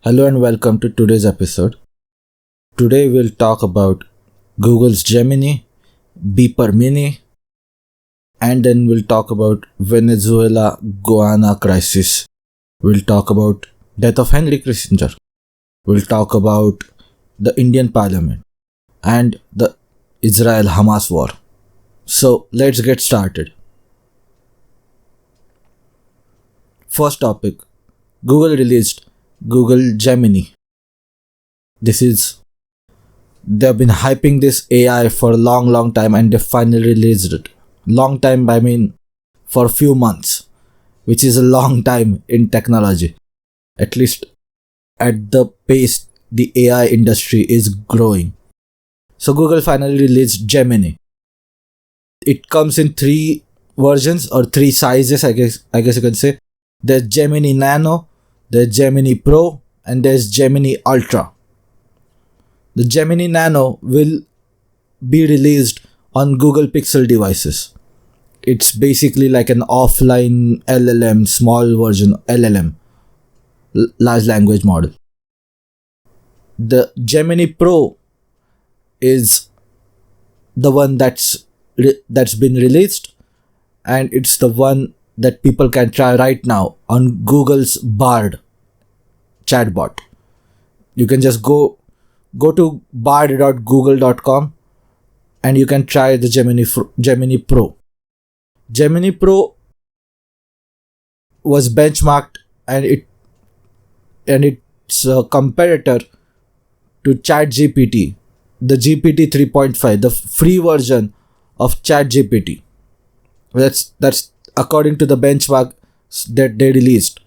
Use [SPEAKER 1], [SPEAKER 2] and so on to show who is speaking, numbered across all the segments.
[SPEAKER 1] Hello and welcome to today's episode. Today we'll talk about Google's Gemini, Beeper Mini, and then we'll talk about Venezuela Guyana crisis. We'll talk about death of Henry Kissinger. We'll talk about the Indian Parliament and the Israel-Hamas War. So let's get started. First topic, Google released Google Gemini. They've been hyping this AI for a long time and they finally released it. Long time, I mean for a few months, which is a long time in technology. At least at the pace the AI industry is growing. So Google finally released Gemini. It comes in 3 versions or 3 sizes, I guess you can say. There's Gemini Nano, there's Gemini Pro, and there's Gemini Ultra. The Gemini Nano will be released on Google Pixel devices. It's basically like an offline LLM, small version LLM, large language model. The Gemini Pro is the one that's been released, and it's the one that people can try right now on Google's Bard chatbot. You can just go to bard.google.com and you can try the Gemini Pro. Gemini Pro was benchmarked and it's a competitor to ChatGPT, the GPT 3.5, the free version of ChatGPT. That's according to the benchmark that they released.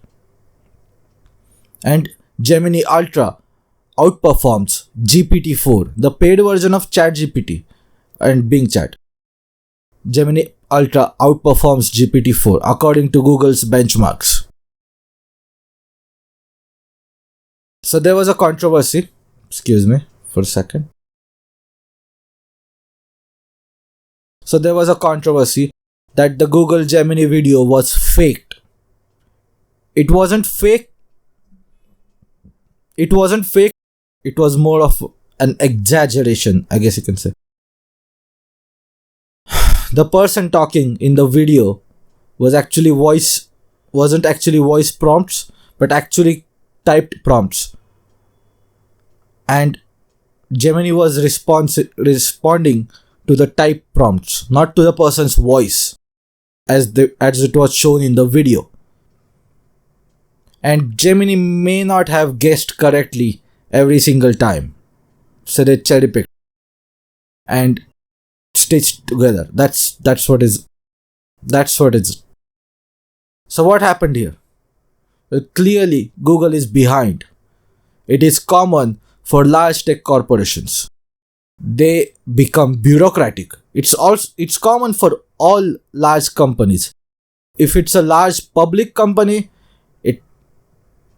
[SPEAKER 1] And Gemini Ultra outperforms GPT-4, the paid version of ChatGPT and Bing Chat. Gemini Ultra outperforms GPT-4 according to Google's benchmarks. So there was a controversy. Excuse me for a second. So there was a controversy that the Google Gemini video was faked. It wasn't fake. It was more of an exaggeration, I guess you can say. The person talking in the video wasn't actually voice prompts, but actually typed prompts. And Gemini was responding to the type prompts, not to the person's voice, as it was shown in the video. And Gemini may not have guessed correctly every single time, so they cherry picked and stitched together. That's what it is. So what happened here? Well, clearly Google is behind. It is common for large tech corporations. They become bureaucratic. It's common for all large companies. If it's a large public company,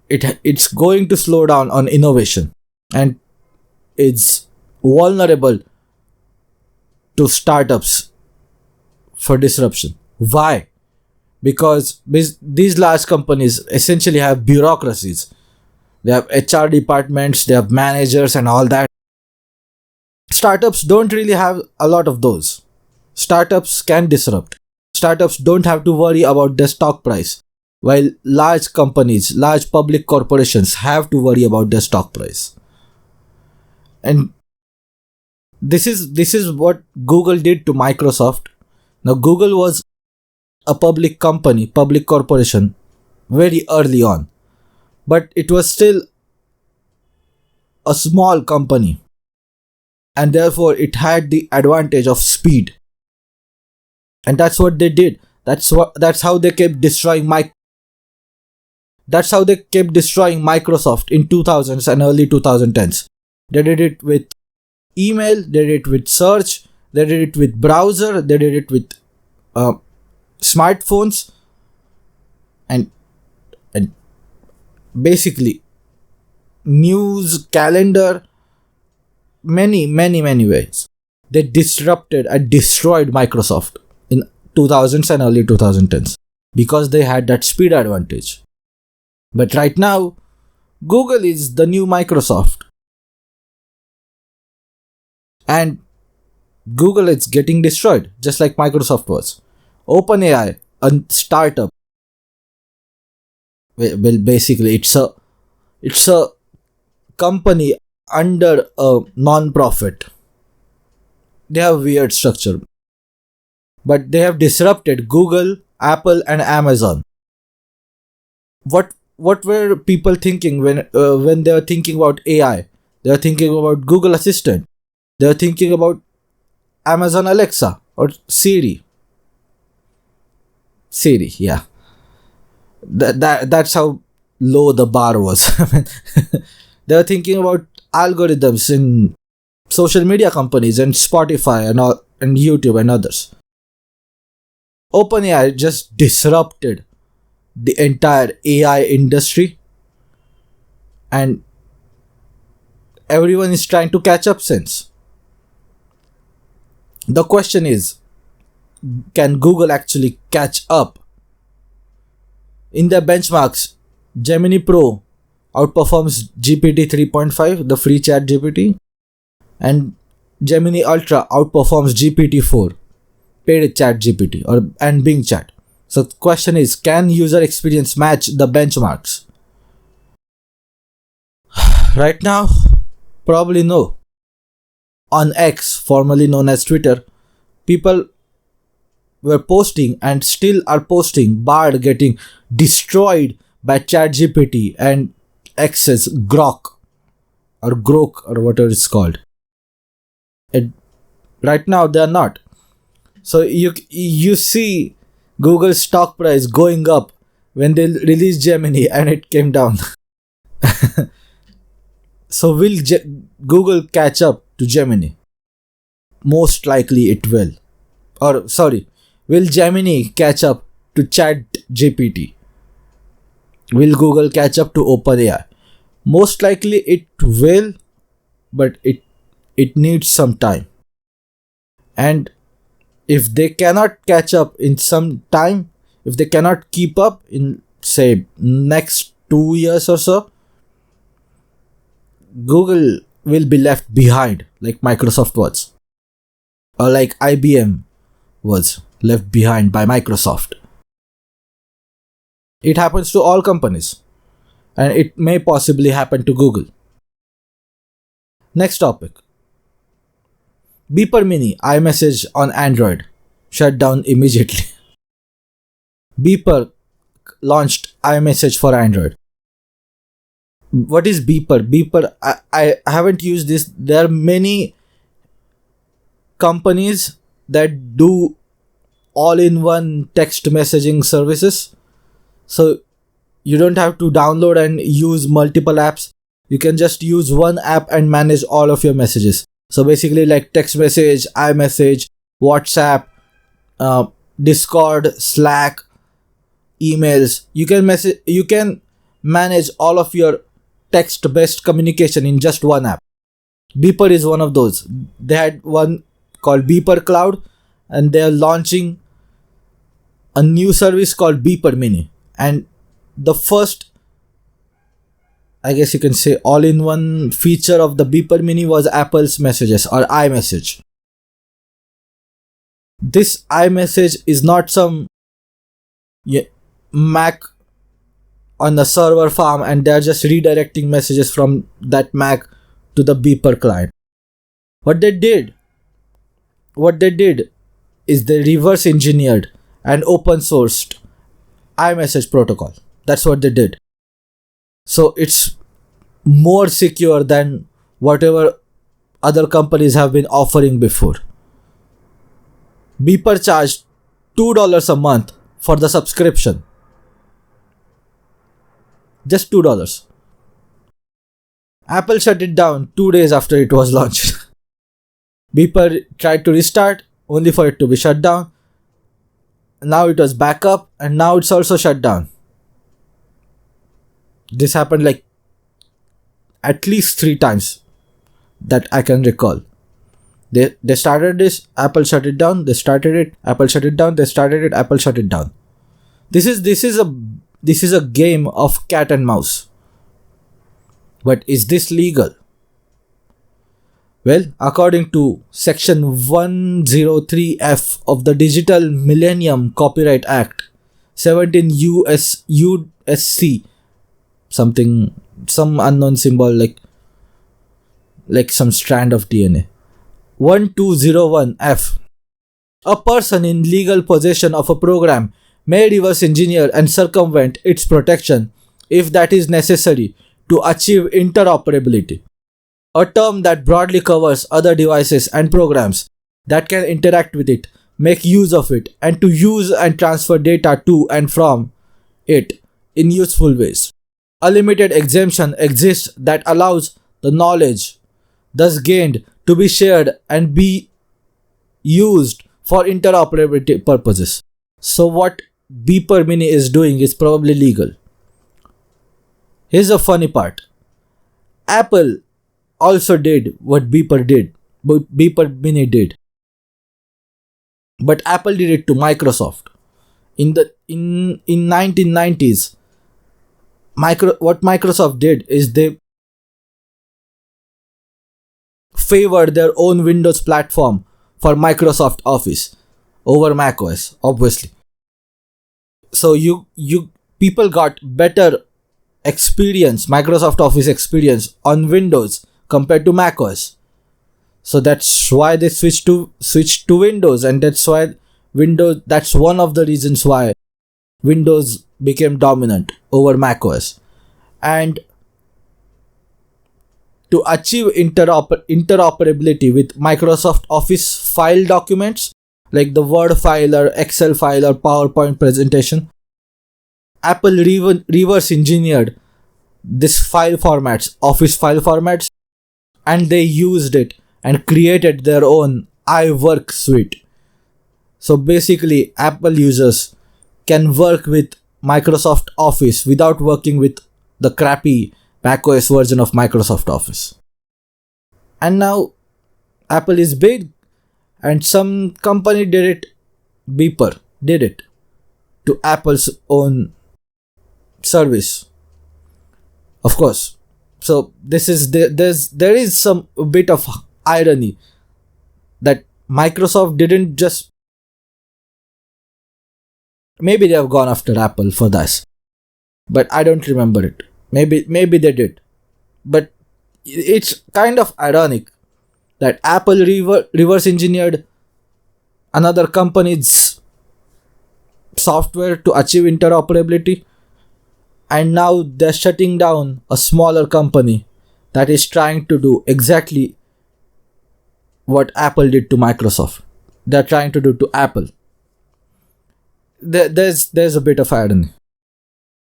[SPEAKER 1] it's going to slow down on innovation and it's vulnerable to startups for disruption. Why? Because these large companies essentially have bureaucracies. They have HR departments, they have managers and all that. Startups don't really have a lot of those. Startups can disrupt. Startups don't have to worry about their stock price, while large companies, large public corporations have to worry about their stock price. And this is what Google did to Microsoft. Now Google was a public corporation very early on, but it was still a small company, and therefore it had the advantage of speed. And that's what they did. That's how they kept destroying Microsoft in 2000s and early 2010s. They did it with email, they did it with search, they did it with browser, they did it with smartphones, and basically news, calendar, many ways. They disrupted and destroyed Microsoft in 2000s and early 2010s because they had that speed advantage. But right now, Google is the new Microsoft. And Google is getting destroyed, just like Microsoft was. OpenAI, a startup. Well, basically, it's a company under a non-profit. They have weird structure, but they have disrupted Google, Apple, and Amazon. What were people thinking when they were thinking about AI? They were thinking about Google Assistant. They were thinking about Amazon Alexa or Siri. Siri, yeah. That's how low the bar was. They were thinking about algorithms in social media companies and Spotify and YouTube and others. OpenAI just disrupted the entire AI industry, and everyone is trying to catch up since. The question is, can Google actually catch up? In their benchmarks, Gemini Pro outperforms GPT 3.5, the free chat GPT, and Gemini Ultra outperforms GPT 4, paid chat GPT, and Bing Chat. So the question is, can user experience match the benchmarks? Right now, probably no. On X, formerly known as Twitter, people were posting and still are posting Bard getting destroyed by ChatGPT and X's Grok or whatever it's called. Right now they are not. So you see Google's stock price going up when they released Gemini and it came down. So will Google catch up to Gemini? Most likely it will. Will Gemini catch up to ChatGPT? Will Google catch up to OpenAI? Most likely it will, but it needs some time. And if they cannot catch up in some time, if they cannot keep up in, say, next 2 years or so, Google will be left behind like Microsoft was, or like IBM was left behind by Microsoft. It happens to all companies, and it may possibly happen to Google. Next topic. Beeper Mini iMessage on Android shut down immediately. Beeper launched iMessage for Android. What is Beeper? Beeper, I haven't used this. There are many companies that do all-in-one text messaging services. So you don't have to download and use multiple apps. You can just use one app and manage all of your messages. So basically like text message, iMessage, WhatsApp, Discord, Slack, emails. You can manage all of your text-based communication in just one app. Beeper is one of those. They had one called Beeper Cloud, and they are launching a new service called Beeper Mini. And the first, I guess you can say, all-in-one feature of the Beeper Mini was Apple's messages or iMessage. This iMessage is not some Mac on the server farm and they're just redirecting messages from that Mac to the Beeper client. What they did is they reverse engineered and open sourced iMessage protocol. That's what they did. So it's more secure than whatever other companies have been offering before. Beeper charged $2 a month for the subscription. Just $2. Apple shut it down 2 days after it was launched. Beeper tried to restart only for it to be shut down. Now it was back up and now it's also shut down. This happened like at least 3 times that I can recall. They started this, Apple shut it down, they started it, Apple shut it down, they started it, Apple shut it down. This is a game of cat and mouse. But is this legal? Well, according to Section 103F of the Digital Millennium Copyright Act, 17 USC, some unknown symbol like some strand of DNA. 1201F. A person in legal possession of a program may reverse engineer and circumvent its protection if that is necessary to achieve interoperability, a term that broadly covers other devices and programs that can interact with it, make use of it, and to use and transfer data to and from it in useful ways. A limited exemption exists that allows the knowledge thus gained to be shared and be used for interoperability purposes. So what Beeper Mini is doing is probably legal. Here's the funny part. Apple also did what Beeper Mini did. But Apple did it to Microsoft. In 1990s, what Microsoft did is they favored their own Windows platform for Microsoft Office over macOS, obviously. So you people got better experience, Microsoft Office experience on Windows compared to macOS. So that's why they switched to Windows, and that's one of the reasons why Windows became dominant over macOS. And to achieve interoperability with Microsoft Office file documents like the Word file or Excel file or PowerPoint presentation, Apple reverse engineered this Office file formats, and they used it and created their own iWork suite. So basically, Apple users can work with Microsoft Office without working with the crappy macOS version of Microsoft Office. And now Apple is big, and some company did it. Beeper did it to Apple's own service. Of course. So there is some bit of irony that Microsoft didn't just, maybe they have gone after Apple for this, but I don't remember it. Maybe they did, but it's kind of ironic that Apple reverse engineered another company's software to achieve interoperability, and now they're shutting down a smaller company that is trying to do exactly what Apple did to Microsoft. They're trying to do to Apple. There's a bit of irony.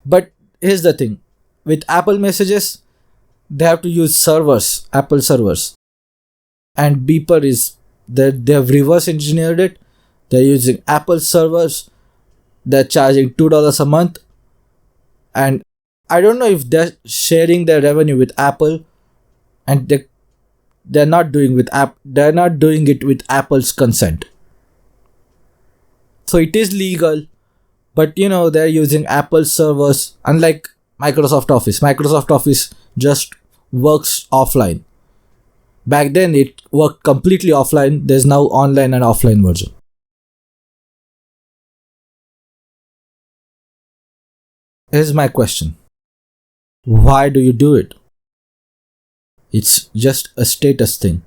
[SPEAKER 1] But here's the thing. With Apple messages, they have to use servers, Apple servers. And Beeper they have reverse engineered it. They're using Apple servers. They're charging $2 a month. And I don't know if they're sharing their revenue with Apple, and they're not doing it with Apple's consent. So it is legal, but they're using Apple servers. Unlike Microsoft Office just works offline. Back then it worked completely offline. There's now online and offline version. Here's my question. Why do you do it? It's just a status thing.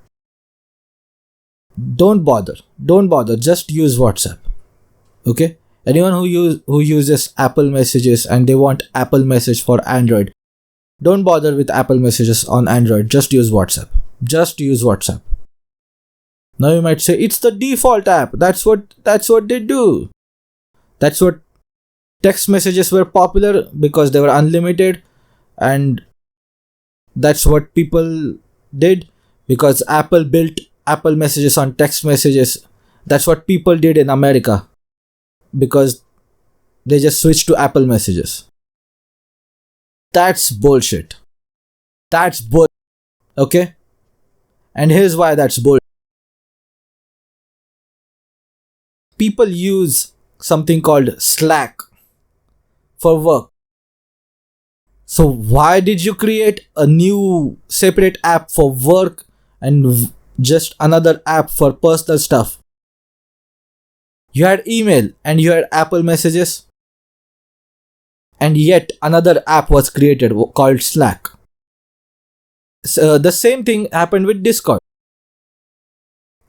[SPEAKER 1] Don't bother. Just use WhatsApp. Okay? Anyone who uses Apple Messages and they want Apple Message for Android, don't bother with Apple Messages on Android. Just use WhatsApp. Now you might say it's the default app. That's what they do. That's what text messages were popular because they were unlimited, and that's what people did because Apple built Apple Messages on text messages. That's what people did in America because they just switched to Apple Messages. That's bullshit. Okay? And here's why that's bullshit. People use something called Slack for work. So why did you create a new separate app for work and just another app for personal stuff? You had email and you had Apple messages, and yet another app was created called Slack. So the same thing happened with Discord,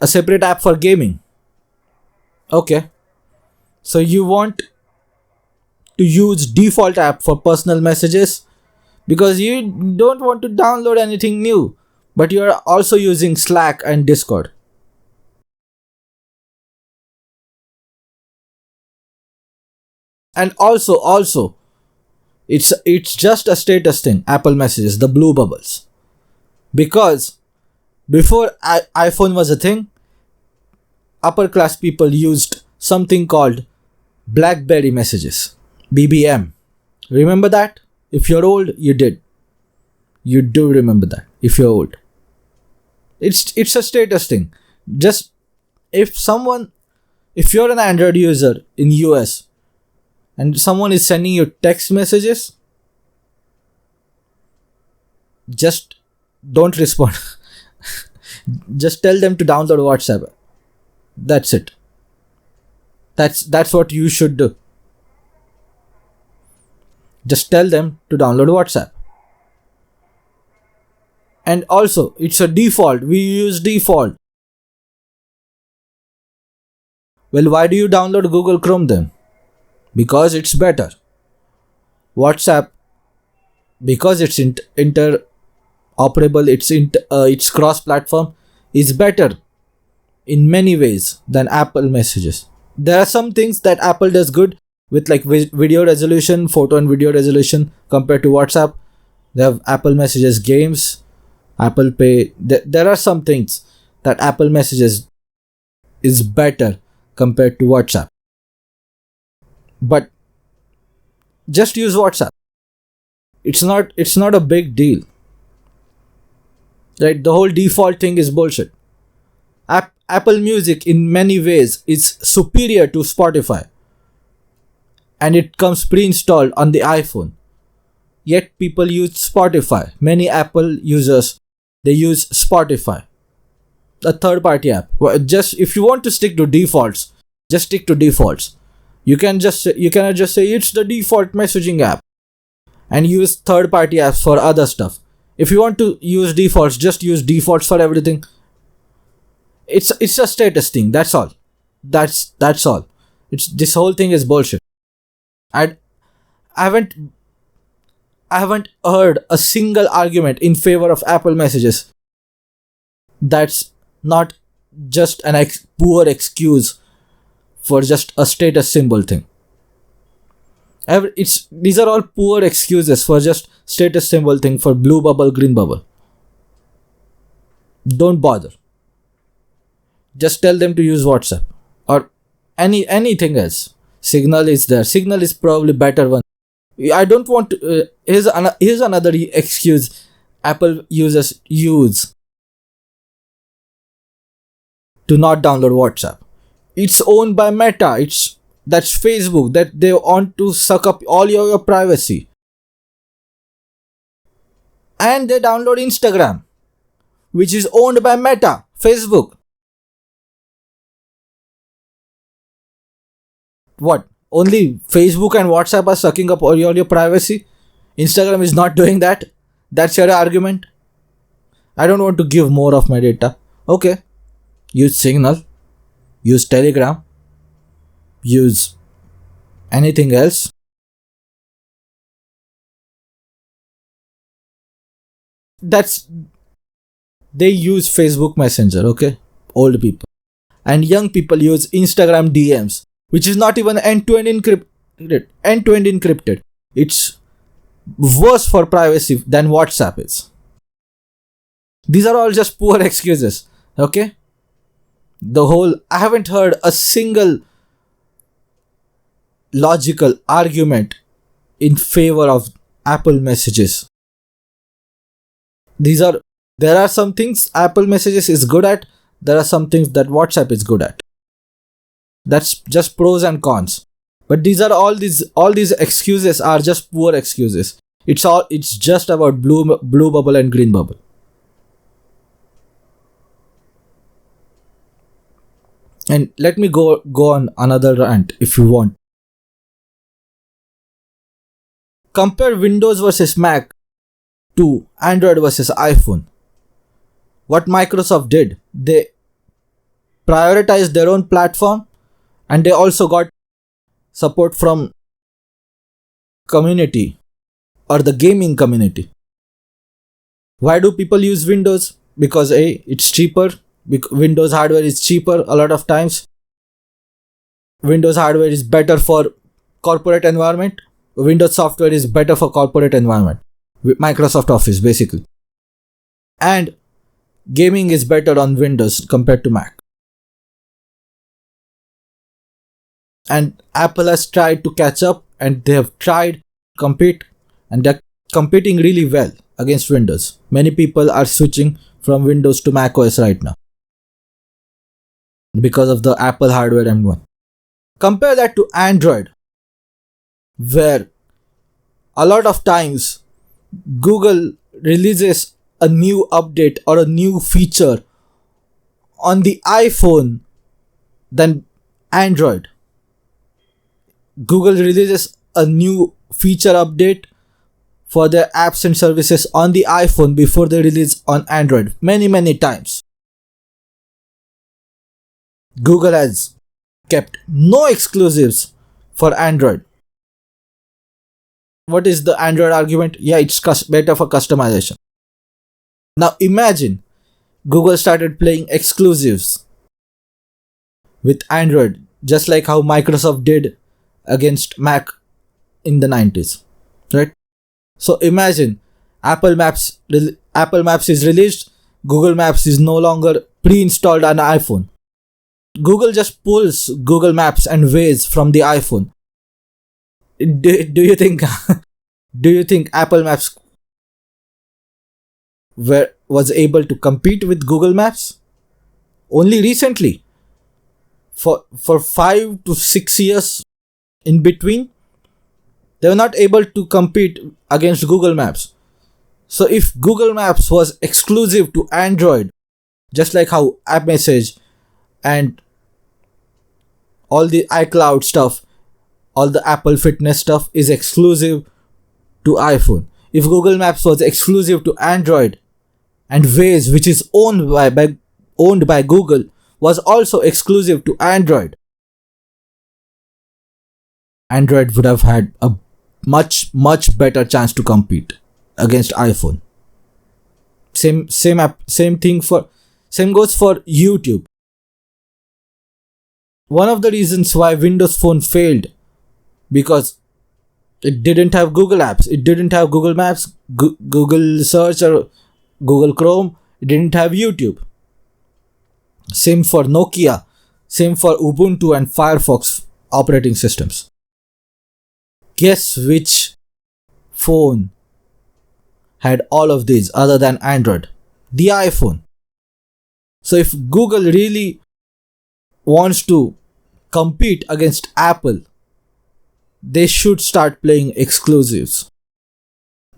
[SPEAKER 1] a separate app for gaming. Okay, so you want to use default app for personal messages because you don't want to download anything new, but you are also using Slack and Discord. And also it's just a status thing. Apple messages, the blue bubbles, because before iPhone was a thing, upper class people used something called BlackBerry messages, BBM. Remember that? If you're old, you do remember that. If you're old, it's a status thing. Just if someone, if you're an Android user in US and someone is sending you text messages, just don't respond. Just tell them to download WhatsApp. That's it. That's what you should do. Just tell them to download WhatsApp. And also, it's a default. We use default. Well, why do you download Google Chrome then? Because it's better. WhatsApp, because it's interoperable, it's cross-platform, is better in many ways than Apple messages. There are some things that Apple does good with, like video resolution, photo and video resolution compared to WhatsApp. They have Apple messages, games, Apple Pay. There are some things that Apple messages is better compared to WhatsApp. But just use WhatsApp. It's not a big deal. Right? The whole default thing is bullshit. Apple Music in many ways is superior to Spotify, and it comes pre-installed on the iPhone. Yet people use Spotify. Many Apple users, they use Spotify, a third-party app. Just if you want to stick to defaults, just stick to defaults. You cannot just say it's the default messaging app and use third-party apps for other stuff. If you want to use defaults, just use defaults for everything. It's a status thing. That's all. That's all. This whole thing is bullshit. I haven't heard a single argument in favor of Apple messages. That's not just an poor excuse for just a status symbol thing. These are all poor excuses for just status symbol thing for blue bubble, green bubble. Don't bother. Just tell them to use WhatsApp or anything else. Signal is there. Signal is probably better one. I don't want to. Here's another excuse Apple users use to not download WhatsApp. It's owned by Meta. That's Facebook. That they want to suck up all your privacy. And they download Instagram, which is owned by Meta, Facebook. What? Only Facebook and WhatsApp are sucking up all your privacy? Instagram is not doing that? That's your argument? I don't want to give more of my data. Okay. Use Signal. Use Telegram. Use anything else. They use Facebook Messenger, okay? Old people. And young people use Instagram DMs, which is not even end-to-end encrypted. It's worse for privacy than WhatsApp is. These are all just poor excuses, okay? I haven't heard a single logical argument in favor of Apple messages. There are some things Apple messages is good at. There are some things that WhatsApp is good at. That's just pros and cons. But all these excuses are just poor excuses. It's just about blue bubble and green bubble. And let me go on another rant if you want. Compare Windows versus Mac to Android versus iPhone. What Microsoft did, they prioritized their own platform, and they also got support from community or the gaming community. Why do people use Windows? Because it's cheaper. Windows hardware is cheaper a lot of times. Windows hardware is better for corporate environment. Windows software is better for corporate environment. Microsoft Office basically. And gaming is better on Windows compared to Mac. And Apple has tried to catch up, and they have tried to compete, and they're competing really well against Windows. Many people are switching from Windows to Mac OS right now because of the Apple hardware M1. Compare that to Android, where a lot of times Google releases a new update or a new feature on the iPhone than Android. Google releases a new feature update for their apps and services on the iPhone before they release on Android many times. Google has kept no exclusives for Android. What is the Android argument? Yeah, it's better for customization. Now imagine Google started playing exclusives with Android, just like how Microsoft did against Mac in the 90s, right? So imagine Apple Maps is released, Google Maps is no longer pre-installed on iPhone. Google just pulls Google Maps and Waze from the iPhone. Do you think do you think Apple Maps was able to compete with Google Maps? Only recently. For 5 to 6 years in between, they were not able to compete against Google Maps. So if Google Maps was exclusive to Android, just like how iMessage and all the iCloud stuff, all the Apple Fitness stuff is exclusive to iPhone. If Google Maps was exclusive to Android, and Waze, which is owned by Google, was also exclusive to Android, Android would have had a much better chance to compete against iPhone. Same goes for YouTube. One of the reasons why Windows Phone failed, because it didn't have Google apps, it didn't have Google Maps, Google Search or Google Chrome, it didn't have YouTube. Same for Nokia, same for Ubuntu and Firefox operating systems. Guess which phone had all of these other than Android? The iPhone. So if Google really wants to compete against Apple, they should start playing exclusives.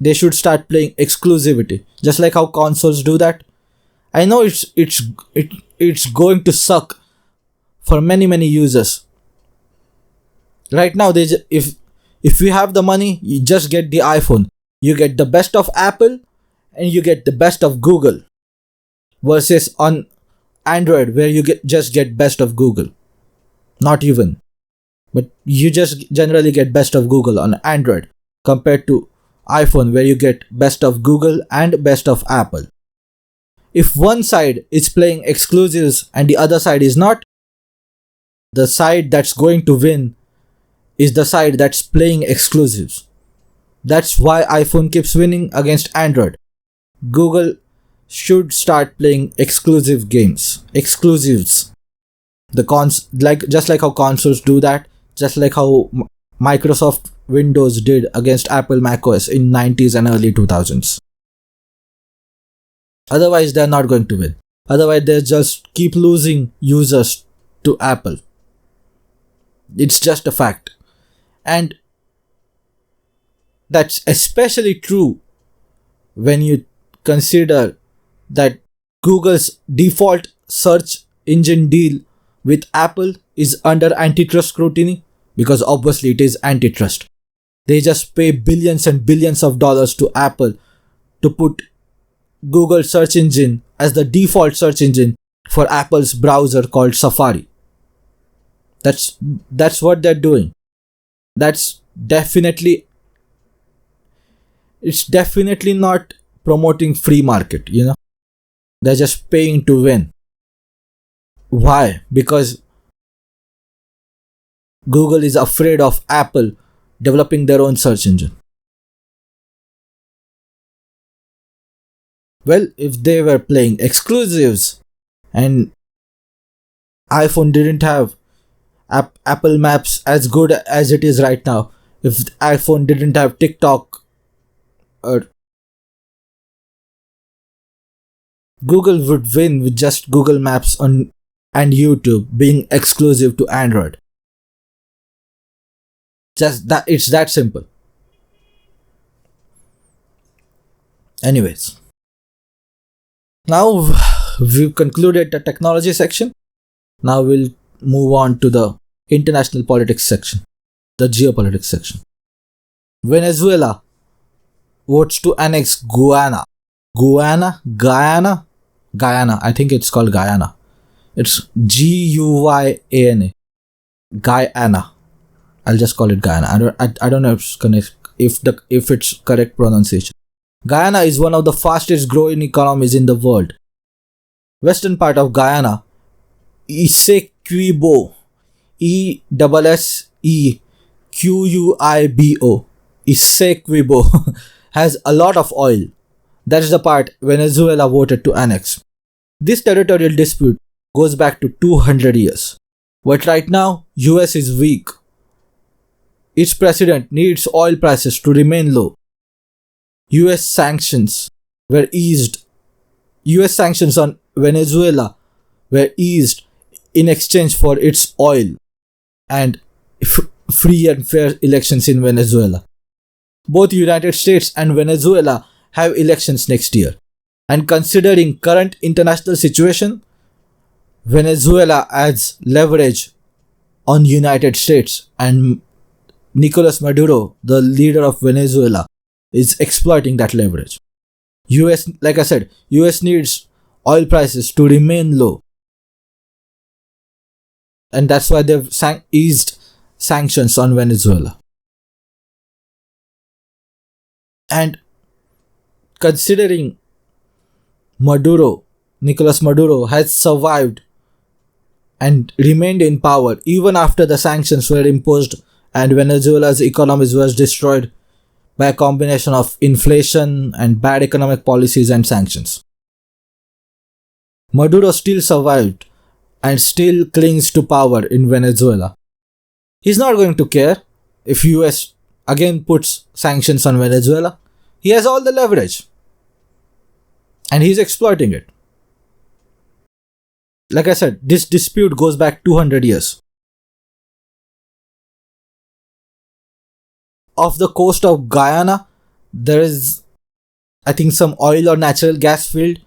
[SPEAKER 1] They should start playing exclusivity, just like how consoles do that. I know it's going to suck for many users. Right now, if you have the money, you just get the iPhone. You get the best of Apple and you get the best of Google. Versus on Android, where you just get best of Google. Not even. But you just generally get best of Google on Android compared to iPhone, where you get best of Google and best of Apple. If one side is playing exclusives and the other side is not, the side that's going to win is the side that's playing exclusives. That's why iPhone keeps winning against Android. Google should start playing exclusive games. Exclusives. Just like how consoles do that, just like how Microsoft Windows did against Apple macOS in 90s and early 2000s. Otherwise, they're not going to win. Otherwise, they just keep losing users to Apple. It's just a fact. And That's especially true when you consider that Google's default search engine deal with Apple is under antitrust scrutiny, because obviously it is antitrust. They just pay billions and billions of dollars to Apple to put Google search engine as the default search engine for Apple's browser called Safari. That's what they're doing. That's definitely It's definitely not promoting free market, They're just paying to win. Why? Because Google is afraid of Apple developing their own search engine. Well, if they were playing exclusives and iPhone didn't have Apple Maps as good as it is right now, if iPhone didn't have TikTok, or Google would win with just Google Maps and YouTube being exclusive to Android. Just that, it's that simple. Anyways, now we've concluded the technology section. Now we'll move on to the international politics section, the geopolitics section. Venezuela votes to annex Guyana. Guyana? I think it's called Guyana. It's Guyana. Guyana. I'll just call it Guyana. I don't know if it's correct pronunciation. Guyana is one of the fastest growing economies in the world. Western part of Guyana, Essequibo, Essequibo, Essequibo has a lot of oil. That's the part Venezuela voted to annex. This territorial dispute goes back to 200 years. But right now, US is weak. Its president needs oil prices to remain low. US sanctions on Venezuela were eased in exchange for its oil and free and fair elections in Venezuela. Both United States and Venezuela have elections next year. And considering current international situation, Venezuela adds leverage on United States, and Nicolas Maduro, the leader of Venezuela, is exploiting that leverage. Like I said, US needs oil prices to remain low. And that's why they've eased sanctions on Venezuela. And considering Nicolas Maduro has survived and remained in power even after the sanctions were imposed and Venezuela's economy was destroyed by a combination of inflation and bad economic policies and sanctions. Maduro still survived and still clings to power in Venezuela. He's not going to care if US again puts sanctions on Venezuela. He has all the leverage. And he's exploiting it. Like I said, this dispute goes back 200 years. Off the coast of Guyana, there is, I think, some oil or natural gas field,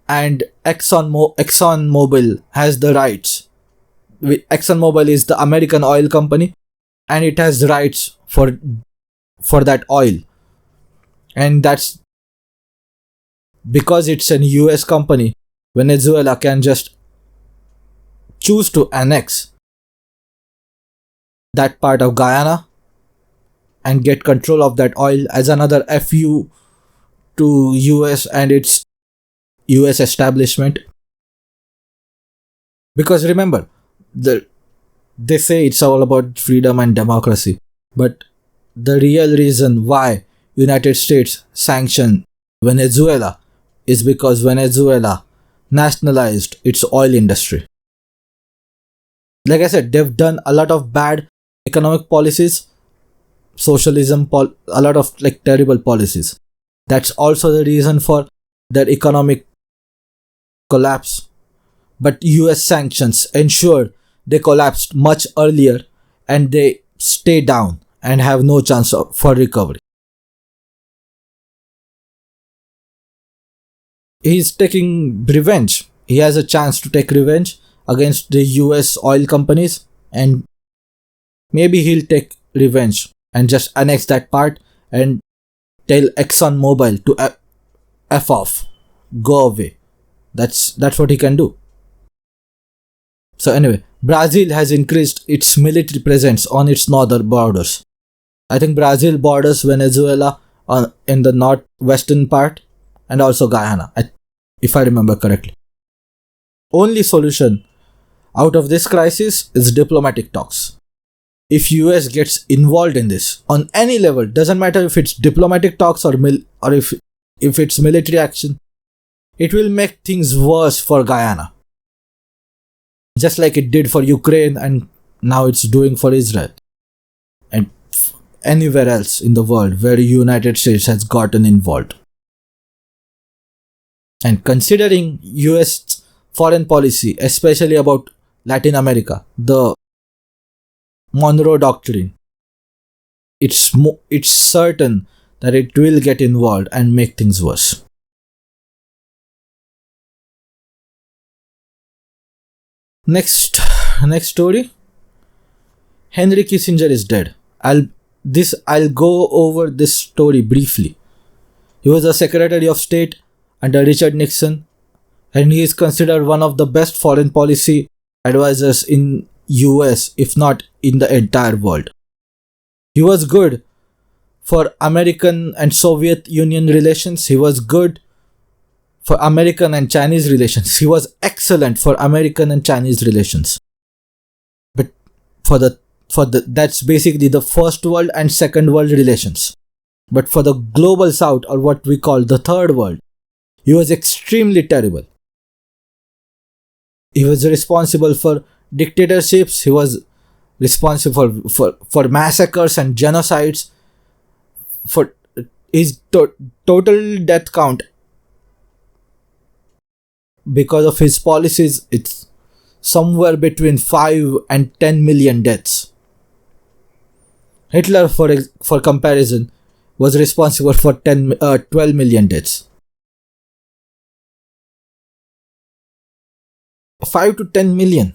[SPEAKER 1] and ExxonMobil has the rights. ExxonMobil is the American oil company, and it has the rights for that oil. And that's because it's an US company. Venezuela can just choose to annex that part of Guyana and get control of that oil as another FU to US and its US establishment. Because remember, they say it's all about freedom and democracy, but the real reason why United States sanctioned Venezuela is because Venezuela nationalized its oil industry. Like I said, they've done a lot of bad economic policies, socialism, a lot of terrible policies. That's also the reason for their economic collapse. But US sanctions ensured they collapsed much earlier and they stay down and have no chance for recovery. he's taking revenge. He has a chance to take revenge against the US oil companies, and maybe he'll take revenge and just annex that part and tell ExxonMobil to F off, go away. That's what he can do. So anyway, Brazil has increased its military presence on its northern borders. I think Brazil borders Venezuela in the northwestern part and also Guyana, if I remember correctly. Only solution out of this crisis is diplomatic talks. If US gets involved in this on any level, doesn't matter if it's diplomatic talks or if it's military action, it will make things worse for Guyana. Just like it did for Ukraine and now it's doing for Israel. And anywhere else in the world where the United States has gotten involved. And considering US foreign policy, especially about Latin America, the Monroe Doctrine, it's certain that it will get involved and make things worse. Next story. Henry Kissinger is dead. I'll go over this story briefly. He was a Secretary of State under Richard Nixon, and he is considered one of the best foreign policy advisors in US, if not in the entire world. He was good for American and Soviet Union relations. He was good for American and Chinese relations. He was excellent for American and Chinese relations. But that's basically the first world and second world relations. But for the global south, or what we call the third world, he was extremely terrible. He was responsible for dictatorships. He was responsible for massacres and genocides. For his total death count, because of his policies, it's somewhere between 5 and 10 million deaths. Hitler, for comparison, was responsible for 12 million deaths. 5 to 10 million.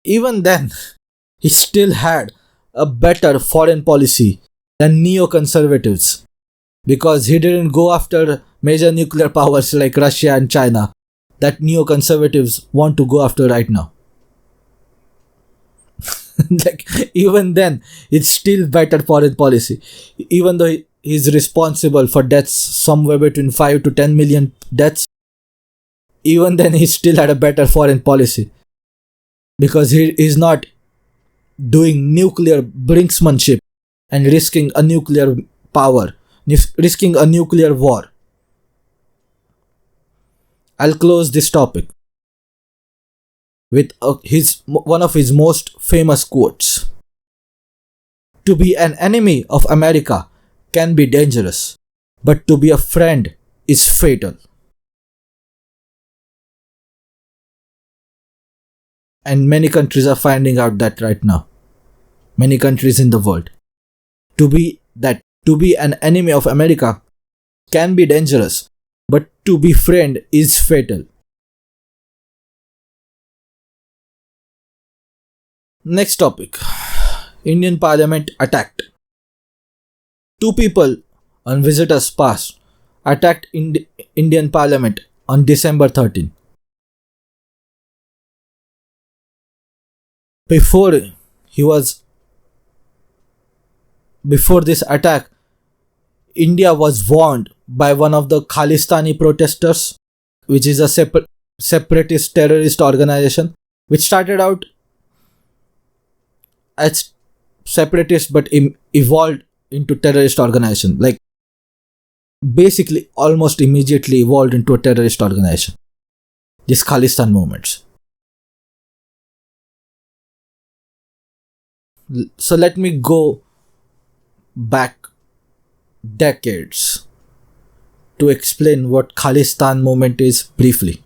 [SPEAKER 1] Even then, he still had a better foreign policy than neoconservatives, because he didn't go after major nuclear powers like Russia and China that neoconservatives want to go after right now. Like, even then, it's still better foreign policy. Even though he's responsible for deaths somewhere between 5 to 10 million deaths, even then he still had a better foreign policy, because he is not doing nuclear brinksmanship and risking a nuclear power, risking a nuclear war. I'll close this topic with one of his most famous quotes. To be an enemy of America can be dangerous, but to be a friend is fatal. And many countries are finding out that right now. Many countries in the world. To be an enemy of America can be dangerous, but to be friend is fatal. Next topic. Indian Parliament attacked. 2 people on visitors pass attacked Indian Parliament on December 13. Before this attack, India was warned by one of the Khalistani protesters, which is a separatist terrorist organization, which started out as separatist but evolved into terrorist organization. Like, basically almost immediately evolved into a terrorist organization. These Khalistan movements. So let me go back decades to explain what Khalistan movement is briefly.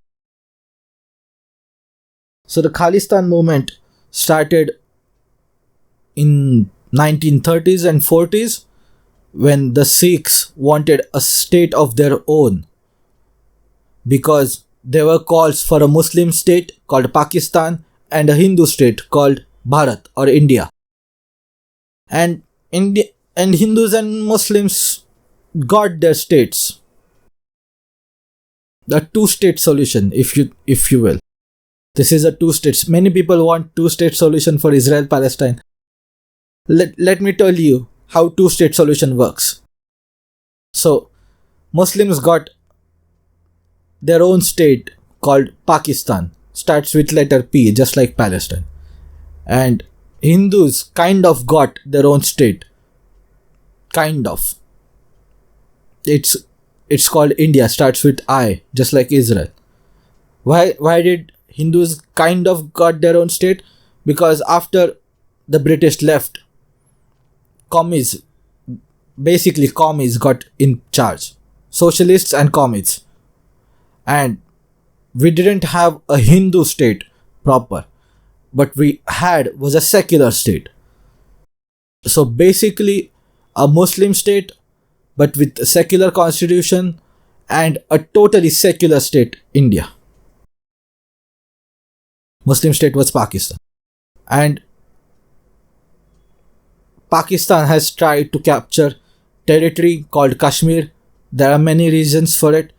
[SPEAKER 1] So the Khalistan movement started in 1930s and 40s when the Sikhs wanted a state of their own, because there were calls for a Muslim state called Pakistan and a Hindu state called Bharat or India. And Hindus and Muslims got their states. The two-state solution, if you will. This is a two-states. Many people want two-state solution for Israel-Palestine. Let me tell you how two-state solution works. So, Muslims got their own state called Pakistan. Starts with letter P, just like Palestine. And Hindus kind of got their own state. Kind of. It's called India, starts with I, just like Israel. Why did Hindus kind of got their own state? Because after the British left, commies got in charge. Socialists and commies. And we didn't have a Hindu state proper. But we had was a secular state. So basically a Muslim state, but with a secular constitution and a totally secular state, India. Muslim state was Pakistan. And Pakistan has tried to capture territory called Kashmir. There are many reasons for it.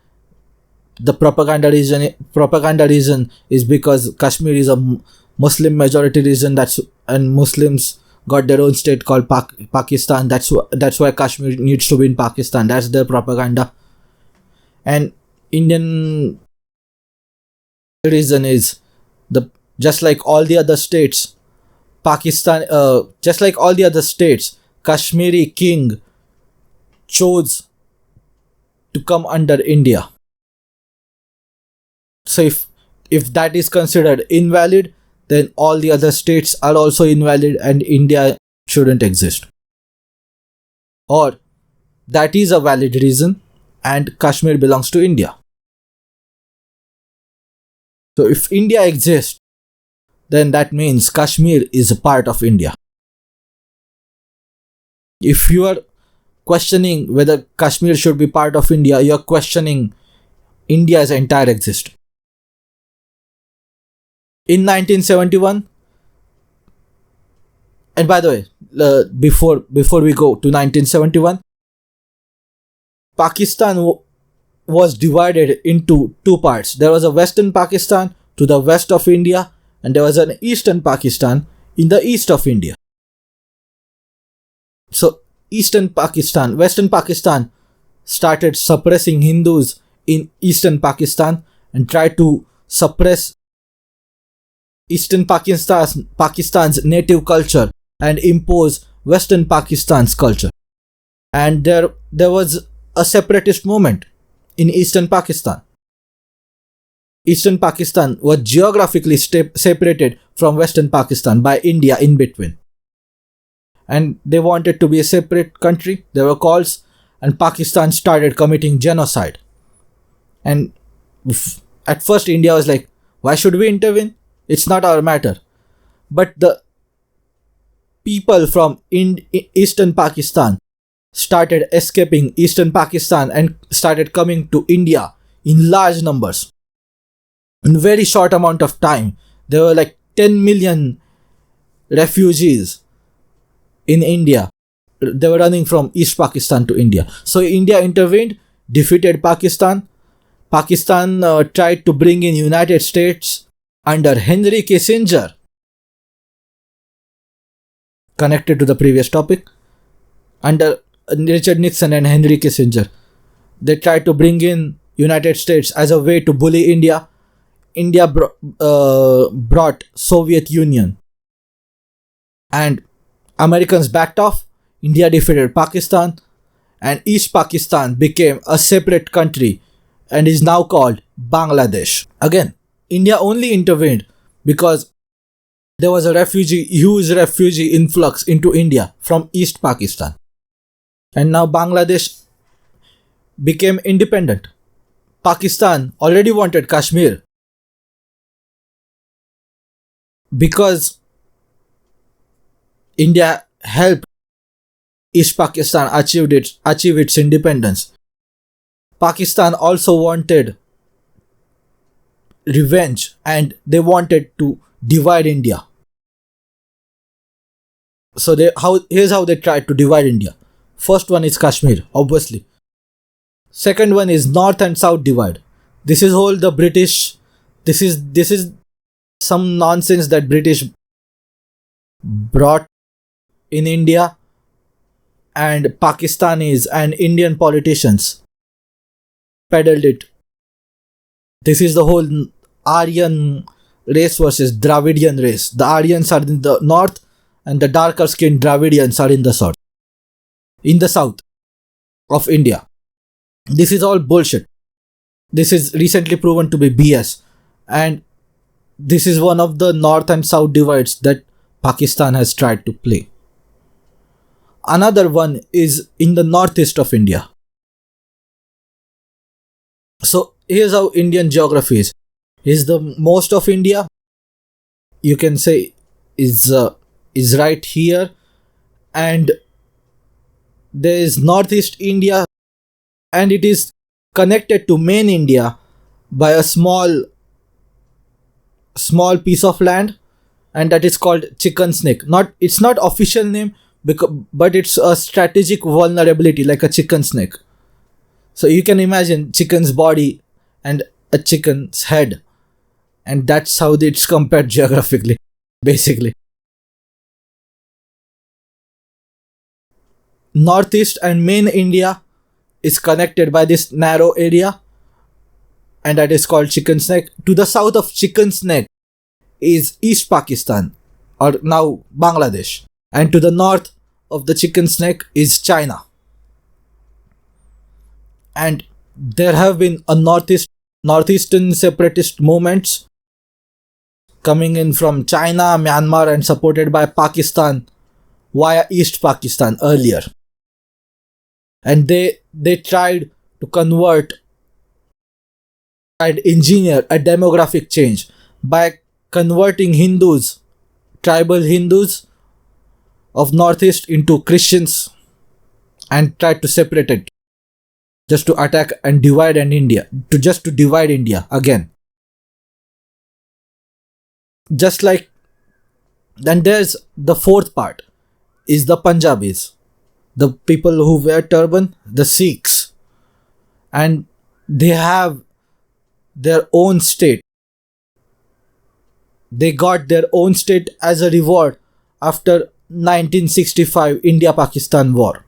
[SPEAKER 1] The propaganda reason is because Kashmir is a Muslim majority region, and Muslims got their own state called Pakistan. That's why Kashmir needs to be in Pakistan. That's their propaganda. And Indian reason is just like all the other states, Kashmiri king chose to come under India. So if that is considered invalid, then all the other states are also invalid and India shouldn't exist. Or that is a valid reason and Kashmir belongs to India. So if India exists, then that means Kashmir is a part of India. If you are questioning whether Kashmir should be part of India, you are questioning India's entire existence. In 1971, and by the way, before we go to 1971, Pakistan was divided into two parts. There was a Western Pakistan to the west of India, and there was an Eastern Pakistan in the east of India. So Western Pakistan started suppressing Hindus in Eastern Pakistan and tried to suppress Eastern Pakistan's native culture and impose Western Pakistan's culture. And there was a separatist movement in Eastern Pakistan. Eastern Pakistan was geographically separated from Western Pakistan by India in between. And they wanted to be a separate country. There were calls, and Pakistan started committing genocide. And at first India was like, why should we intervene? It's not our matter. But the people from Eastern Pakistan started escaping Eastern Pakistan and started coming to India in large numbers. In a very short amount of time, there were like 10 million refugees in India. They were running from East Pakistan to India. So India intervened, defeated Pakistan. Pakistan tried to bring in United States under Henry Kissinger, connected to the previous topic, under Richard Nixon and Henry Kissinger. They tried to bring in United States as a way to bully India. India brought Soviet Union, and Americans backed off. India defeated Pakistan, and East Pakistan became a separate country and is now called Bangladesh. Again, India only intervened because there was a huge refugee influx into India from East Pakistan. And now Bangladesh became independent. Pakistan already wanted Kashmir because India helped East Pakistan achieved its independence, Pakistan also wanted revenge and they wanted to divide India. So here's how they tried to divide India. First one is Kashmir, obviously. Second one is North and South divide. This is all the British. This is some nonsense that British brought in India, and Pakistanis and Indian politicians peddled it. This is the whole Aryan race versus Dravidian race. The Aryans are in the north and the darker skinned Dravidians are in the south. In the south of India. This is all bullshit. This is recently proven to be BS. And this is one of the north and south divides that Pakistan has tried to play. Another one is in the northeast of India. So here's how Indian geography is. Is the most of India, you can say, is right here, and there is northeast India, and it is connected to main India by a small piece of land, and that is called Chicken Snake. It's not official name, but it's a strategic vulnerability like a chicken snake. So you can imagine chicken's body and a chicken's head, and that's how it's compared geographically, basically. Northeast and main India is connected by this narrow area, and that is called Chicken Snake. To the south of Chicken Snake is East Pakistan, or now Bangladesh, and to the north of the Chicken Snake is China. And there have been a northeastern separatist movements coming in from China, Myanmar, and supported by Pakistan via East Pakistan earlier. And they tried to engineer a demographic change by converting Hindus, tribal Hindus of Northeast into Christians, and tried to separate it just to attack and divide to divide India again. Just like, then there's the fourth part is the Punjabis, the people who wear turban, the Sikhs, and they have their own state. They got their own state as a reward after 1965 India-Pakistan war.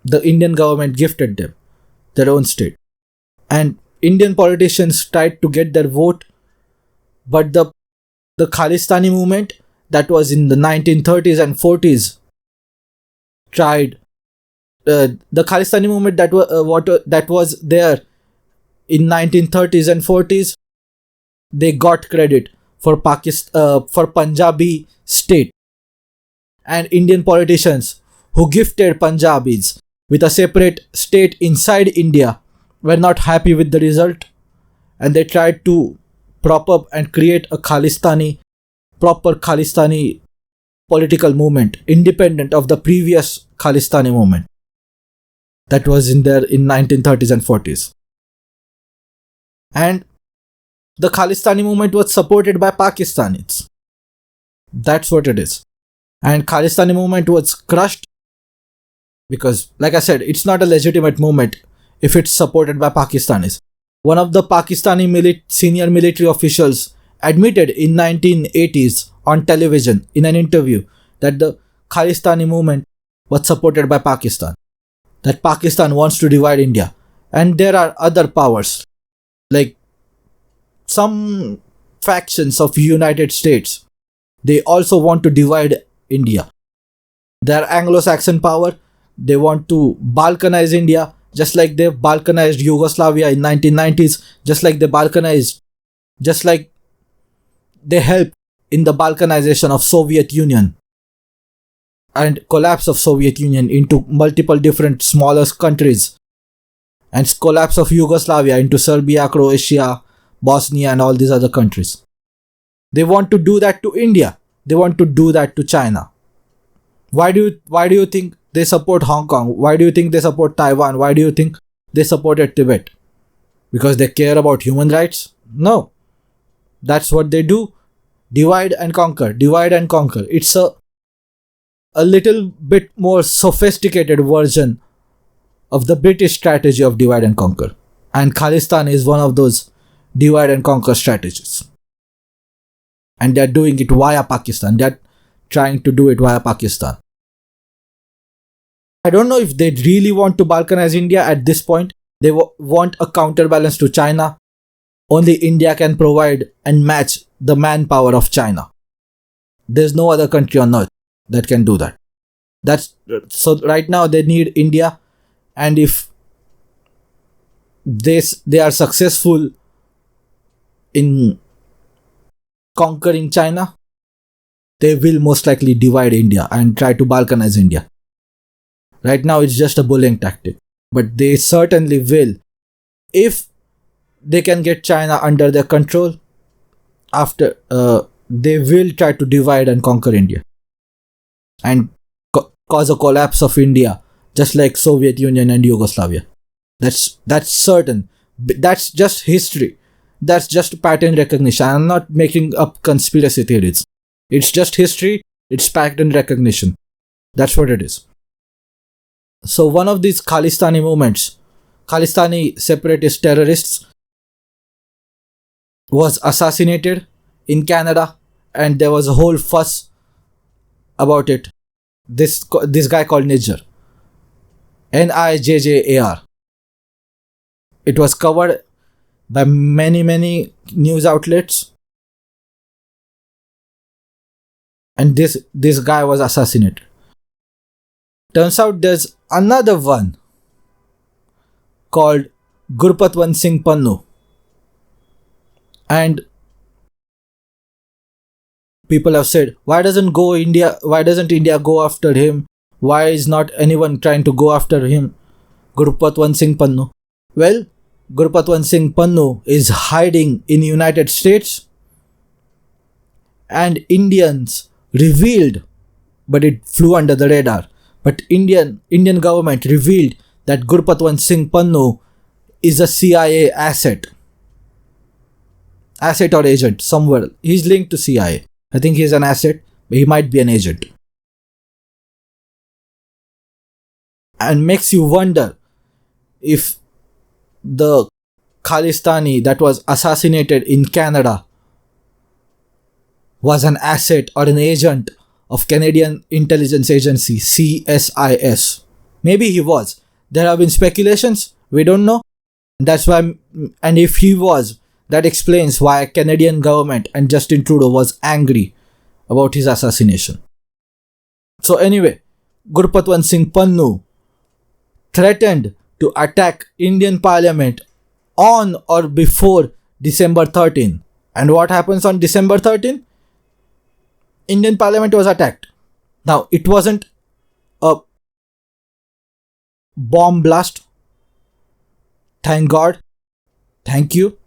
[SPEAKER 1] The Indian government gifted them their own state. And Indian politicians tried to get their vote, but the Khalistani movement that was in the 1930s and 40s tried. The Khalistani movement that was there in 1930s and 40s, they got credit for Punjabi state, and Indian politicians who gifted Punjabis with a separate state inside India were not happy with the result, and they tried to prop up and create a proper Khalistani political movement independent of the previous Khalistani movement that was in there in 1930s and 40s. And the Khalistani movement was supported by Pakistanis. That's what it is. And Khalistani movement was crushed because, like I said, it's not a legitimate movement if it's supported by Pakistanis. One of the Pakistani senior military officials admitted in 1980s on television in an interview that the Khalistani movement was supported by Pakistan. That Pakistan wants to divide India. And there are other powers, like some factions of United States. They also want to divide India. They're Anglo-Saxon power. They want to balkanize India, just like they balkanized Yugoslavia in 1990s, just like they helped in the balkanization of Soviet Union and collapse of Soviet Union into multiple different smaller countries, and collapse of Yugoslavia into Serbia, Croatia, Bosnia, and all these other countries. They want to do that to India. They want to do that to China. Why do you think they support Hong Kong? Why do you think they support Taiwan? Why do you think they supported Tibet? Because they care about human rights? No. That's what they do. Divide and conquer. Divide and conquer. It's a little bit more sophisticated version of the British strategy of divide and conquer. And Khalistan is one of those divide and conquer strategies. And they're doing it via Pakistan. They're trying to do it via Pakistan. I don't know if they really want to balkanize India at this point. They want a counterbalance to China. Only India can provide and match the manpower of China. There's no other country on earth that can do that. So right now they need India, and if they are successful in conquering China, they will most likely divide India and try to balkanize India. Right now it's just a bullying tactic, but they certainly will. If they can get China under their control, after they will try to divide and conquer India and cause a collapse of India, just like Soviet Union and Yugoslavia. That's certain. That's just history. That's just pattern recognition. I'm not making up conspiracy theories. It's just history. It's pattern recognition. That's what it is. So one of these Khalistani movements, Khalistani separatist terrorists, was assassinated in Canada, and there was a whole fuss about it. This guy called Nijjar, Nijjar. It was covered by many news outlets, and this guy was assassinated. Turns out there's another one called Gurpatwant Singh Pannu, and people have said, why doesn't India go after him? Why is not anyone trying to go after him? Gurpatwant Singh Pannu. Well, Gurpatwant Singh Pannu is hiding in United States, and Indians revealed, but it flew under the radar. But Indian government revealed that Gurpatwant Singh Pannu is a CIA asset or agent somewhere. He's linked to CIA. I think he's an asset, but he might be an agent. And makes you wonder if the Khalistani that was assassinated in Canada was an asset or an agent of Canadian Intelligence Agency, CSIS. Maybe he was. There have been speculations. We don't know. That's why, and if he was, that explains why Canadian government and Justin Trudeau was angry about his assassination. So anyway, Gurpatwant Singh Pannu threatened to attack Indian Parliament on or before December 13. And what happens on December 13? Indian Parliament was attacked. Now, it wasn't a bomb blast. Thank God. Thank you.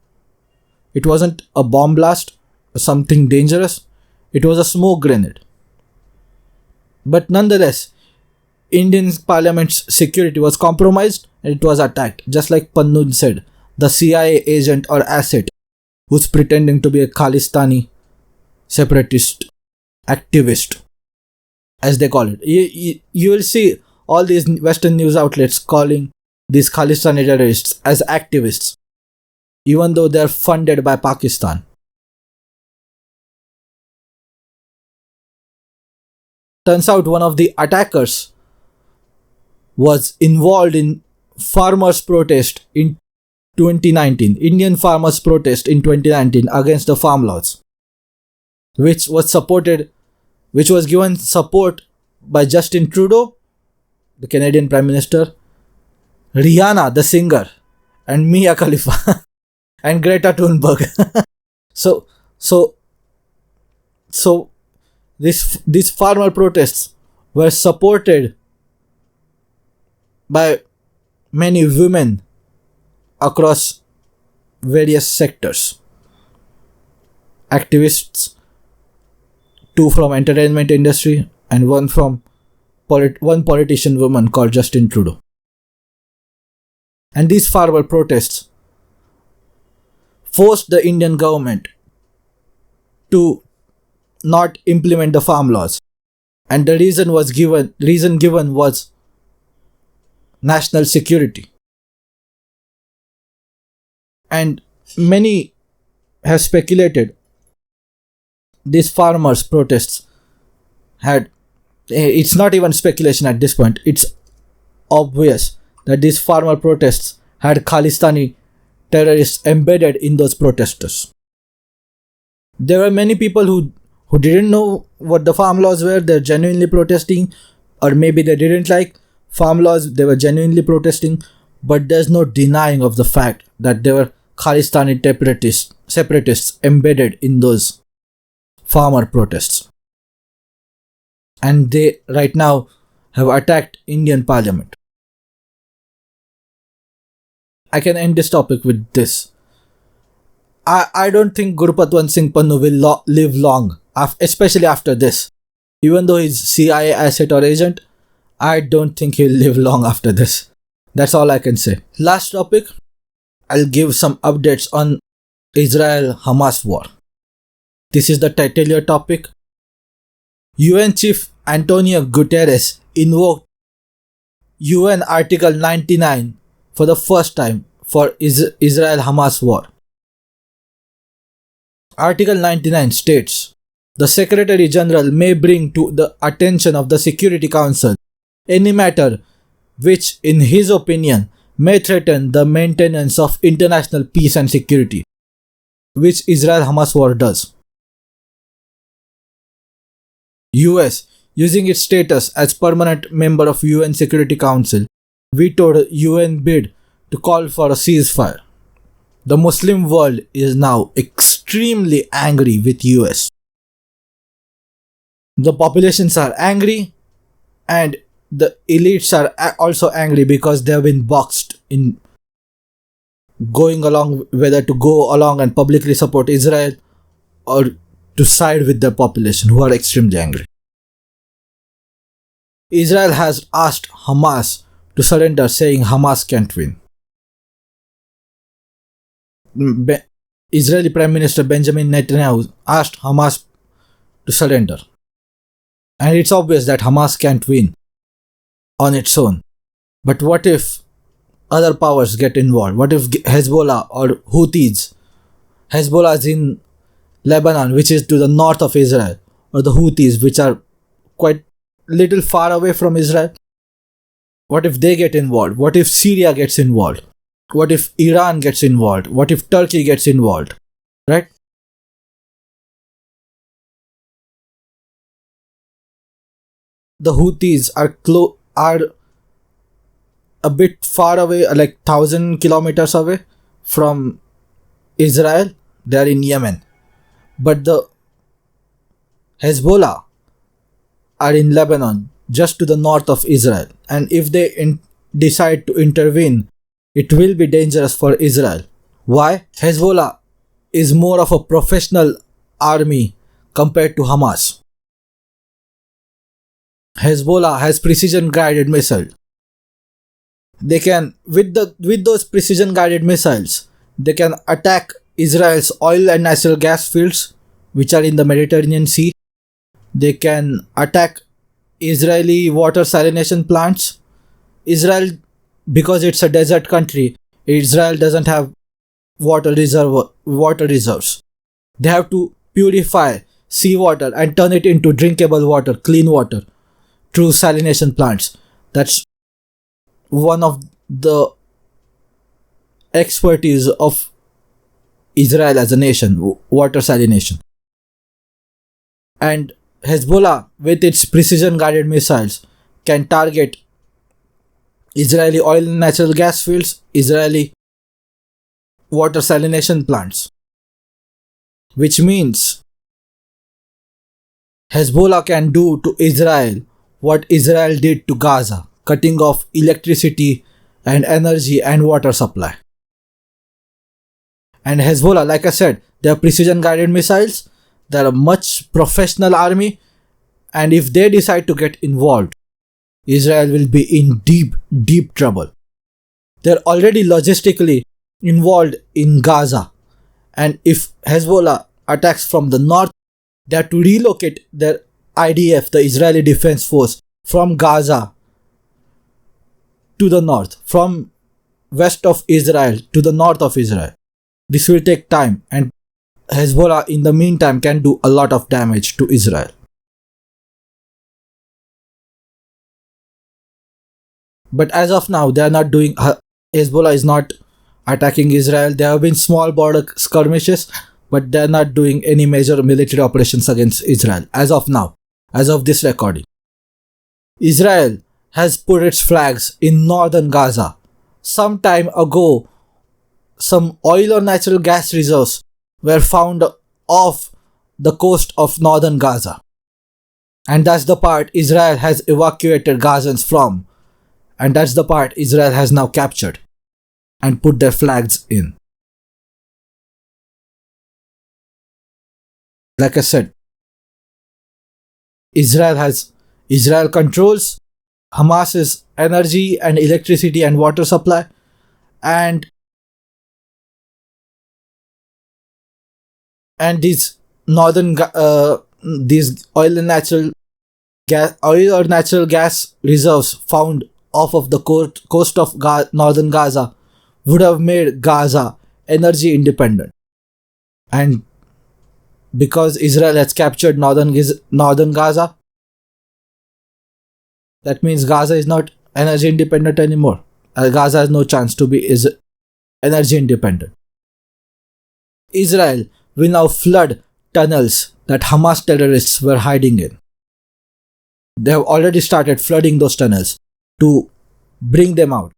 [SPEAKER 1] It wasn't a bomb blast or something dangerous. It was a smoke grenade. But nonetheless, Indian Parliament's security was compromised and it was attacked. Just like Pannu said, the CIA agent or asset who's pretending to be a Khalistani separatist activist, as they call it. You will see all these Western news outlets calling these Khalistani terrorists as activists, even though they are funded by Pakistan. Turns out one of the attackers was involved in farmers' protest in 2019, Indian farmers' protest in 2019 against the farm laws, which was given support by Justin Trudeau, the Canadian Prime Minister, Rihanna, the singer, and Mia Khalifa, and Greta Thunberg. So these farmer protests were supported by many women across various sectors. Activists, 2 from entertainment industry and 1 from one politician woman called Justin Trudeau. And these farmer protests forced the Indian government to not implement the farm laws. And the reason given was national security. And many have speculated these farmers' protests had, it's not even speculation at this point, it's obvious that these farmer protests had Khalistani terrorists embedded in those protesters. There were many people who didn't know what the farm laws were, they're genuinely protesting, or maybe they didn't like farm laws, they were genuinely protesting, but there's no denying of the fact that there were Khalistani separatists embedded in those farmer protests. And they right now have attacked Indian Parliament. I can end this topic with this. I don't think Gurupatwant Singh Pannu will live long, especially after this. Even though he's CIA asset or agent, I don't think he'll live long after this. That's all I can say. Last topic, I'll give some updates on Israel-Hamas war. This is the titular topic. UN Chief Antonio Guterres invoked UN Article 99 for the first time for Israel-Hamas war. Article 99 states, the Secretary General may bring to the attention of the Security Council any matter which, in his opinion, may threaten the maintenance of international peace and security, which Israel-Hamas war does. US, using its status as permanent member of UN Security Council, vetoed UN bid to call for a ceasefire. The Muslim world is now extremely angry with US. The populations are angry and the elites are also angry because they have been boxed in going along, whether to go along and publicly support Israel or to side with the population who are extremely angry. Israel has asked Hamas to surrender, saying Hamas can't win. Israeli Prime Minister Benjamin Netanyahu asked Hamas to surrender. And it's obvious that Hamas can't win on its own. But what if other powers get involved? What if Hezbollah or Houthis? Hezbollah is in Lebanon, which is to the north of Israel, or the Houthis, which are quite little far away from Israel. What if they get involved? What if Syria gets involved? What if Iran gets involved? What if Turkey gets involved? Right? The Houthis are a bit far away, like 1,000 kilometers away from Israel. They are in Yemen. But the Hezbollah are in Lebanon, just to the north of Israel. And if they decide to intervene, it will be dangerous for Israel. Why? Hezbollah is more of a professional army compared to Hamas. Hezbollah has precision guided missiles. They can, with those precision guided missiles, they can attack Israel's oil and natural gas fields, which are in the Mediterranean Sea. They can attack Israeli water salination plants. Israel, because it's a desert country, Israel doesn't have water reserves. They have to purify seawater and turn it into drinkable water, clean water, through salination plants. That's one of the expertise of Israel as a nation, water salination. And Hezbollah, with its precision guided missiles, can target Israeli oil and natural gas fields, Israeli water salination plants. Which means Hezbollah can do to Israel what Israel did to Gaza, cutting off electricity and energy and water supply. And Hezbollah, like I said, they are precision guided missiles. They are a much professional army, and if they decide to get involved, Israel will be in deep, deep trouble. They're already logistically involved in Gaza, and if Hezbollah attacks from the north, they have to relocate their IDF, the Israeli Defense Force, from Gaza to the north, from west of Israel to the north of Israel. This will take time, and Hezbollah in the meantime can do a lot of damage to Israel. But as of now, they are not doing. Hezbollah is not attacking Israel. There have been small border skirmishes, but they are not doing any major military operations against Israel as of now, as of this recording. Israel has put its flags in northern Gaza. Some time ago, some oil or natural gas reserves were found off the coast of northern Gaza. And that's the part Israel has evacuated Gazans from. And that's the part Israel has now captured and put their flags in. Like I said, Israel controls Hamas's energy and electricity and water supply, and these these oil or natural gas reserves found off of the coast of northern Gaza would have made Gaza energy independent. And because Israel has captured northern Gaza, that means Gaza is not energy independent anymore. Gaza has no chance to be energy independent. Israel will now flood tunnels that Hamas terrorists were hiding in. They have already started flooding those tunnels to bring them out.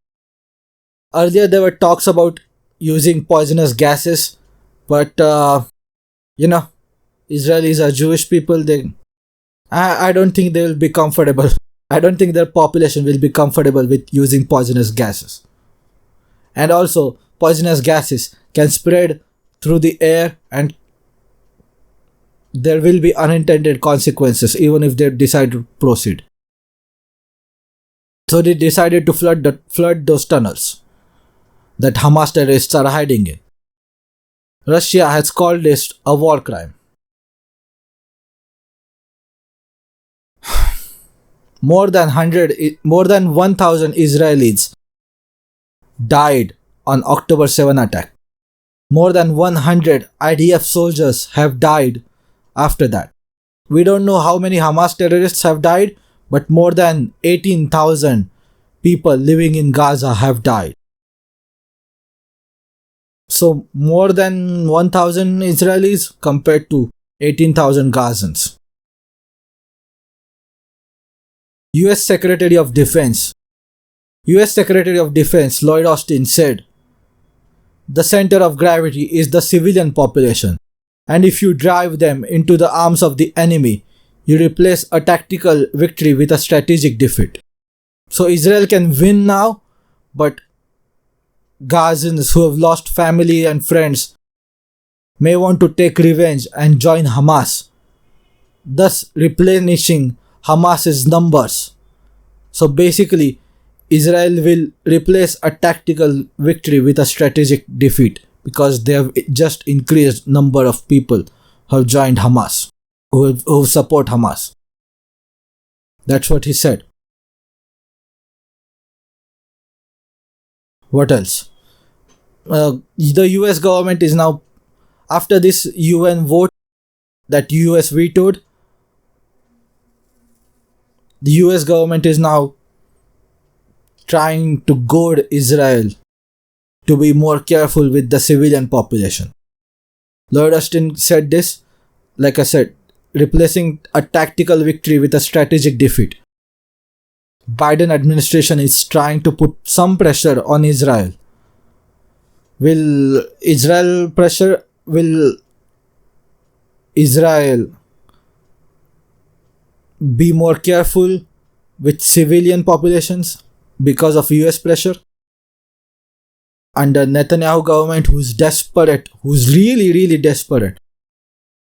[SPEAKER 1] Earlier there were talks about using poisonous gases, but Israelis are Jewish people. I don't think they will be comfortable. I don't think their population will be comfortable with using poisonous gases. And also, poisonous gases can spread through the air, and there will be unintended consequences even if they decide to proceed. So they decided to flood those tunnels that Hamas terrorists are hiding in. Russia has called this a war crime. More than 1,000 Israelis died on October 7 attack. More than 100 IDF soldiers have died after that. We don't know how many Hamas terrorists have died, but more than 18,000 people living in Gaza have died. So more than 1,000 Israelis compared to 18,000 Gazans. US Secretary of Defense Lloyd Austin said, "The center of gravity is the civilian population, and if you drive them into the arms of the enemy, you replace a tactical victory with a strategic defeat." So Israel can win now, but Gazans who have lost family and friends may want to take revenge and join Hamas, thus replenishing Hamas's numbers. So basically, Israel will replace a tactical victory with a strategic defeat because they have just increased number of people who have joined Hamas, who support Hamas. That's what he said. What else? The US government is now, after this UN vote that US vetoed, the US government is now trying to goad Israel to be more careful with the civilian population. Lloyd Austin said this, like I said, replacing a tactical victory with a strategic defeat. Biden administration is trying to put some pressure on Israel. Will Israel be more careful with civilian populations because of US pressure? Under Netanyahu government, who's really, really desperate.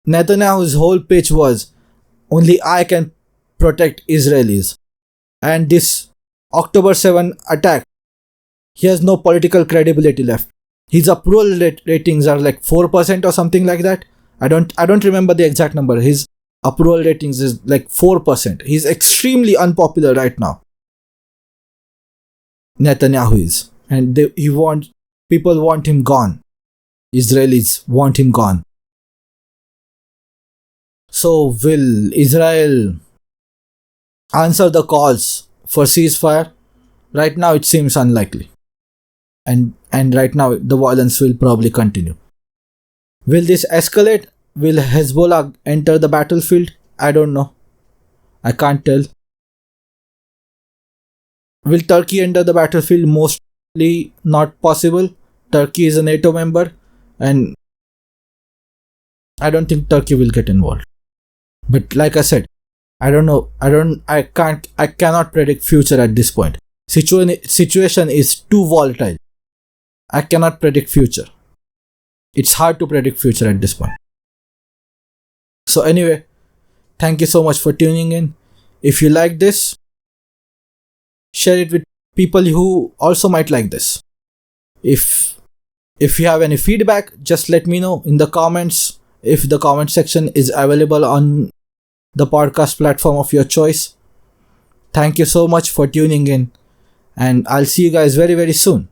[SPEAKER 1] Netanyahu's whole pitch was, only I can protect Israelis. and this October 7 attack, he has no political credibility left. His approval ratings are like 4% or something like that. I don't remember the exact number. His approval ratings is like 4%. He's extremely unpopular right now. Netanyahu is, and people want him gone. Israelis want him gone. So will Israel answer the calls for ceasefire? Right now it seems unlikely. And right now the violence will probably continue. Will this escalate? Will Hezbollah enter the battlefield? I don't know. I can't tell. Will Turkey enter the battlefield? Mostly not possible. Turkey is a NATO member and I don't think Turkey will get involved. But like I said, I don't know. I cannot predict future at this point. Situation is too volatile. I cannot predict future. It's hard to predict future at this point. So anyway, thank you so much for tuning in. If you like this, share it with people who also might like this. If you have any feedback, just let me know in the comments. If the comment section is available on the podcast platform of your choice. Thank you so much for tuning in, and I'll see you guys very, very soon.